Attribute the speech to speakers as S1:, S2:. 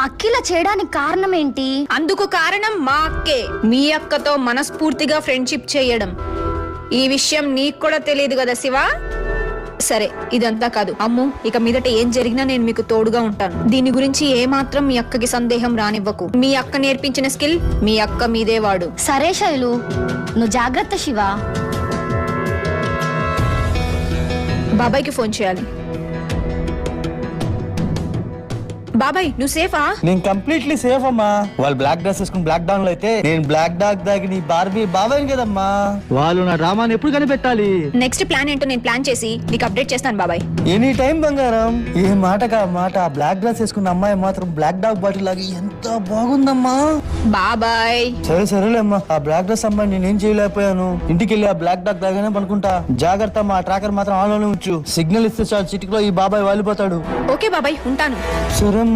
S1: మా అక్క ఇలా చేయడానికి కారణం ఏంటి?
S2: అందుకు కారణం మా అక్కే. మీ అక్కతో మనస్ఫూర్తిగా ఫ్రెండ్షిప్ చేయడం. ఈ విషయం నీకు కూడా తెలియదు కదా శివ. సరే, ఇదంతా కాదు అమ్ము, ఇక మీదట ఏం జరిగినా నేను మీకు తోడుగా ఉంటాను. దీని గురించి ఏమాత్రం మీ అక్కకి సందేహం రానివ్వకు. మీ అక్క నేర్పించిన స్కిల్ మీ అక్క మీదే వాడు.
S1: సరే శైలు, నువ్వు జాగ్రత్త శివ.
S2: బాబాయ్కి ఫోన్ చేయాలి. బాబాయ్, నువ్వు సేఫా?
S3: నేను కంప్లీట్లీ సేఫ్ అమ్మా. వాళ్ళు బ్లాక్ డ్రెస్ వేసుకుని బ్లాక్ డౌన్ లో అయితే నేను బ్లాక్ డాగ్ దాగి నీ బార్బీ బాబాయ్ కదమ్మా. వాళ్ళు నా డ్రామాని ఎప్పుడు కనిపెట్టాలి?
S2: నెక్స్ట్ ప్లాన్ ఏంటో నేను ప్లాన్ చేసి నీకు అప్డేట్ చేస్తాను బాబాయ్.
S3: ఎనీ టైం బంగారం. ఏ మాటగా మాట ఆ బ్లాక్ డ్రెస్ వేసుకున్న అమ్మాయి మాత్రం బ్లాక్ డాగ్ బాటిల్ లాగా ఎంత బాగుందమ్మా.
S2: బాబాయ్
S3: సరేలేమ్మా, ఆ బ్లాక్ డ్రెస్ అమ్మాయి నేనేం చేయలేకపోయాను. ఇంటికి వెళ్ళి ఆ బ్లాక్ డాగ్ దాగానే పనుకుంటా. జాగ్రత్త, మా ట్రాకర్ మాత్రం ఆన్లోనే ఉంచు. సిగ్నల్ ఇస్తే చాలు, చిటికలో ఈ బాబాయ్ వాలిపోతాడు.
S2: ఓకే బాబాయ్, ఉంటాను.
S3: సరేమ్మా.